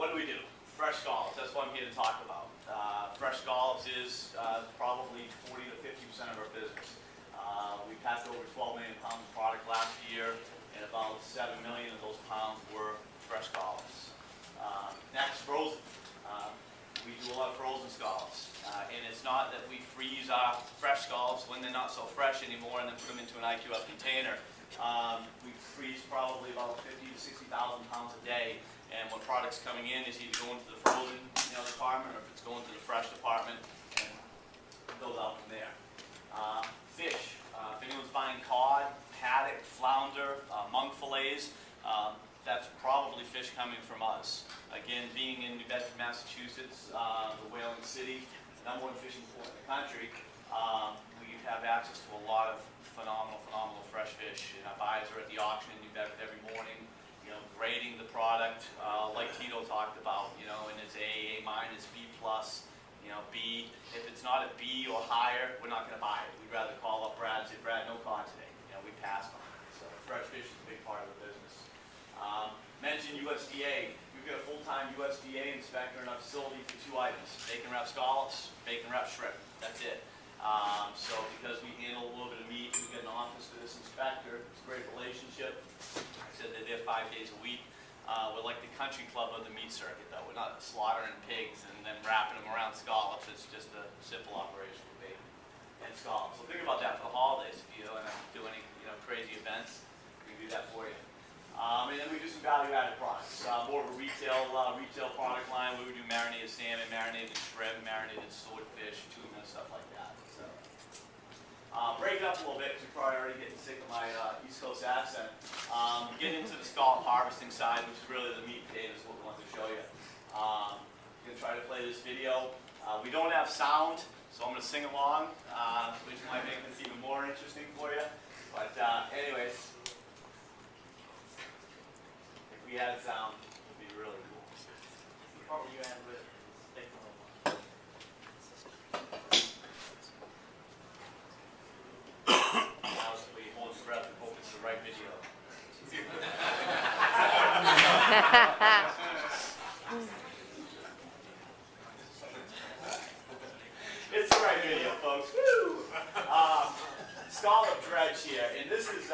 what do we do? Fresh scallops, that's what I'm here to talk about. Fresh scallops is probably 40 to 50% of our business. We passed over 12 million pounds of product last year, and about 7 million of those pounds were fresh scallops. Next, frozen. We do a lot of frozen scallops, and it's not that we freeze our fresh scallops when they're not so fresh anymore and then put them into an IQF container. We freeze probably about 50 to 60,000 pounds a day, and when product's coming in, is either going to the frozen department, or if it's going to the fresh department, and it goes out from there. Fish. If anyone's buying cod, haddock, flounder, monk fillets, that's probably fish coming from us. Again, being in New Bedford, Massachusetts, the whaling city, #1 fishing port in the country, we have access to a lot of phenomenal fresh fish. Our buyers are at the auction in New Bedford every morning, grading the product, like Tito talked about, and it's A minus, B plus, B. If it's not a B or higher, we're not going to buy it. We'd rather call up Brad and say, Brad, no cod today. We passed on it. So fresh fish is a big part of the business. Mentioned USDA. We've got a full-time USDA inspector in our facility for 2 items: bacon wrap scallops, bacon wrap shrimp. That's it. So because we handle a little bit of meat, we get an office for this inspector. It's a great relationship. I said they're there 5 days a week. We're like the country club of the meat circuit, though. We're not slaughtering pigs and then wrapping them around scallops. It's just a simple operation with bacon and scallops. So think about that for the holidays. If you don't do any crazy events, we can do that for you. And then we do some value-added products. More of a retail product line. We would do marinated salmon, marinated shrimp, marinated swordfish, tuna, stuff like that. So, break it up a little bit, because you're probably already getting sick of my East Coast accent. Get into the scallop harvesting side, which is really the meat and potatoes, what we want to show you. I'm going to try to play this video. We don't have sound, so I'm going to sing along, which might make this even more interesting for you. But anyways, if we had sound, it would be really cool. What part were you at with? Take a little one. Now we hold your breath and hope it's the right video. It's the right video, folks. Woo! Scallop dredge here, and this is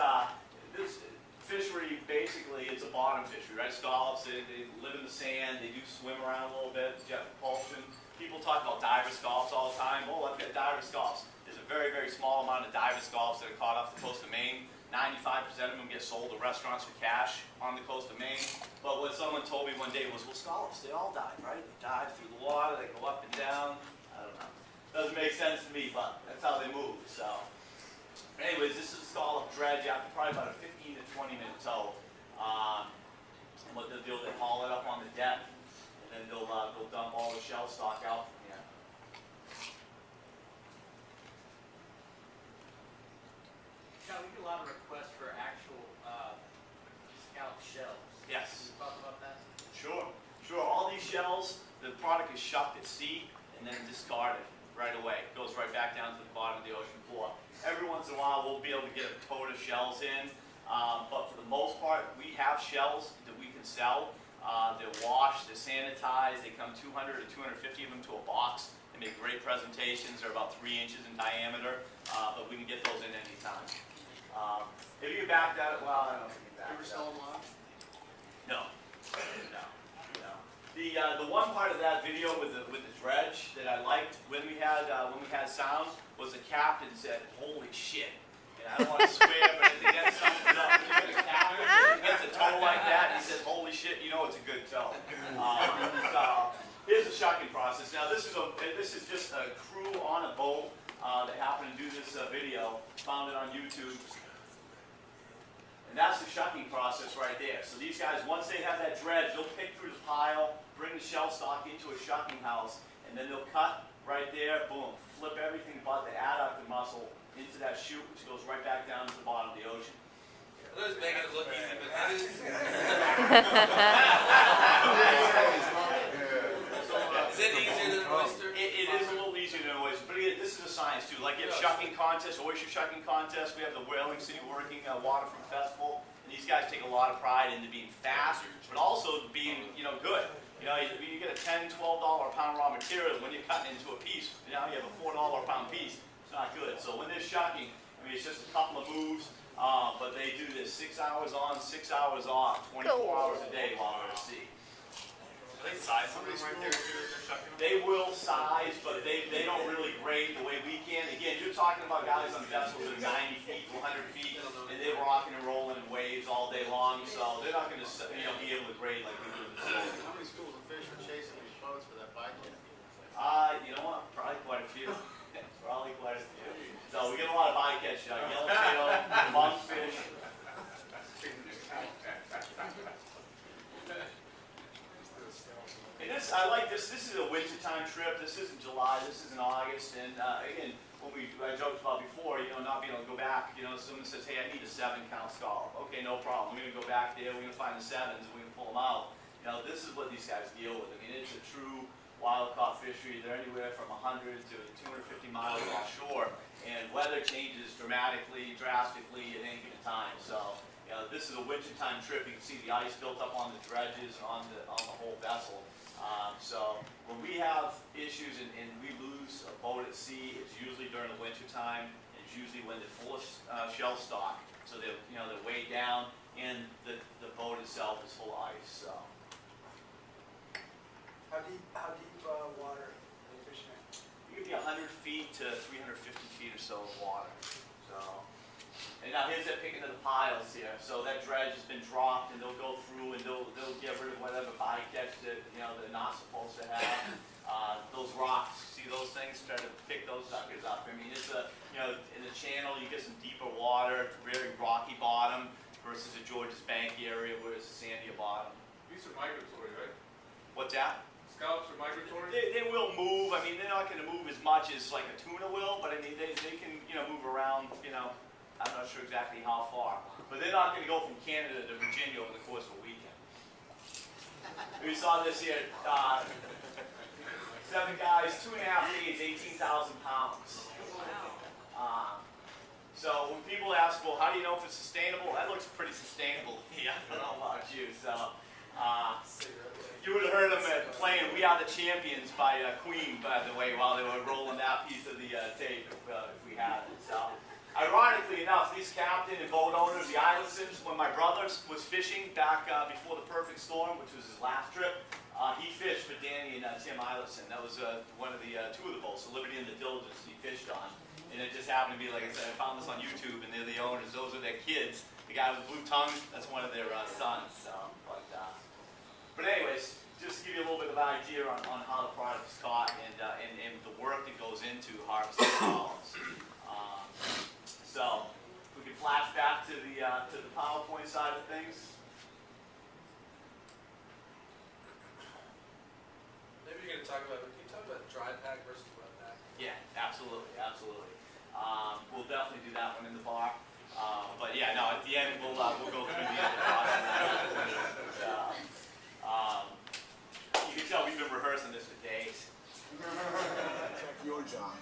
this fishery. Basically, it's a bottom fishery, right? Scallops, they live in the sand. They do swim around a little bit, jet propulsion. People talk about diver scallops all the time. Oh, I've got diver scallops. There's a very, very small amount of diver scallops that are caught off the coast of Maine. 95% of them get sold to restaurants for cash on the coast of Maine. But what someone told me one day was, well, scallops, they all dive, right? They dive through the water, they go up and down. I don't know. Doesn't make sense to me, but that's how they move. So, anyways, this is a scallop dredge after probably about a 15 to 20 minute tow. And what they'll do, they haul it up on the deck, and then they'll dump all the shell stock out from here. Now, we get a lot of requests for actual scallop shells. Yes. Can you talk about that? Sure. All these shells, the product is shucked at sea and then discarded right away. It goes right back down to the bottom of the ocean floor. Every once in a while, we'll be able to get a tote of shells in, but for the most part, we have shells that we can sell. They're washed, they're sanitized, they come 200 to 250 of them to a box. They make great presentations. They're about 3 inches in diameter, but we can get those in any time. If you back that, well, I don't know if you can back Ever that. sell them on? No. The one part of that video with the dredge that I liked when we had sound was the captain said, "Holy shit!" And I don't want to swear, but if they get something up, when you get a captain that gets a tow like that, and he says, "Holy shit!" You know it's a good tow. So here's the shucking process. Now this is just a crew on a boat that happened to do this video. Found it on YouTube. And that's the shucking process right there. So these guys, once they have that dredge, they'll pick through the pile, bring the shell stock into a shucking house, and then they'll cut right there, boom, flip everything but the adductor muscle into that chute, which goes right back down to the bottom of the ocean. Those making it look easy, but that is. Is it easier than an oyster? It is a little easier than an oyster, but again, this is a science too. Like you have shucking contests, oyster shucking contests. We have the Whaling City Working Waterfront Festival, and these these guys take a lot of pride into being fast, but also being, good. You get a $10, $12 a pound raw material. When you're cutting into a piece, you have a $4 a pound piece. It's not good. So when they're shucking, it's just a couple of moves, but they do this 6 hours on, 6 hours off, 24 hours a day while they're at sea. Do they size something right there too as they're shucking them? They will size, but they don't really grade the way we can. Again, you're talking about guys on vessels that are 90 feet to 100 feet, and they're rocking and rolling in waves all day long, so they're not going to be able to grade like we do in the sea. How many schools of fish are chasing these boats for that bycatch? You know what? Probably quite a few. Probably quite a few. So we get a lot of bycatch, yellowtail, monkfish. And this, I like this. This is a wintertime trip. This isn't July. This is in August. And again, I joked about before, not being able to go back. Someone says, "Hey, I need a 7-count scallop." Okay, no problem. We're gonna go back there. We're gonna find the 7s. And we're gonna pull them out. This is what these guys deal with. It's a true wild caught fishery. They're anywhere from 100 to 250 miles offshore, and weather changes drastically at any given time. So, this is a wintertime trip. You can see the ice built up on the dredges on the whole vessel. So when we have issues and we lose a boat at sea, it's usually during the winter time. It's usually when they're full of shell stock, so they're weighed down, and the boat itself is full of ice. So How deep water are they fishing in? you could be 100 feet to 350 feet or so of water. So, and now here's that picking of the piles here. So that dredge has been dropped, and they'll go through and they'll get rid of whatever bycatch that they're not supposed to have. Those rocks, see those things? Try to pick those suckers up. It's in the channel you get some deeper water, very rocky bottom, versus the Georges Bank area where it's a sandier bottom. These are migratory, right? What's that? Scallops are migratory? They will move. They're not going to move as much as like a tuna will, but they can move around. I'm not sure exactly how far, but they're not going to go from Canada to Virginia over the course of a weekend. We saw this here. 7 guys, 2.5 days, 18,000 pounds. So when people ask, well, how do you know if it's sustainable? That looks pretty sustainable to me. I don't know about you. So. You would have heard them playing "We Are the Champions" by Queen, by the way, while they were rolling that piece of the tape, if we had it. So, ironically enough, these captain and boat owners, the Islandsons, when my brother was fishing back before the Perfect Storm, which was his last trip, he fished for Danny and Tim Islandson. That was one of the 2 of the boats, the Liberty and the Diligence, he fished on. And it just happened to be, like I said, I found this on YouTube, and they're the owners. Those are their kids. The guy with the blue tongue, that's one of their sons. So, but anyways, just to give you a little bit of an idea on how the product is caught and the work that goes into harvesting scallops. So we can flash back to the PowerPoint side of things. Maybe you're going to talk about, can you talk about dry pack versus wet pack? Yeah, absolutely. We'll definitely do that one in the bar. But yeah, no, at the end we'll go through the end of the process. You can tell we've been rehearsing this for days. Check your job.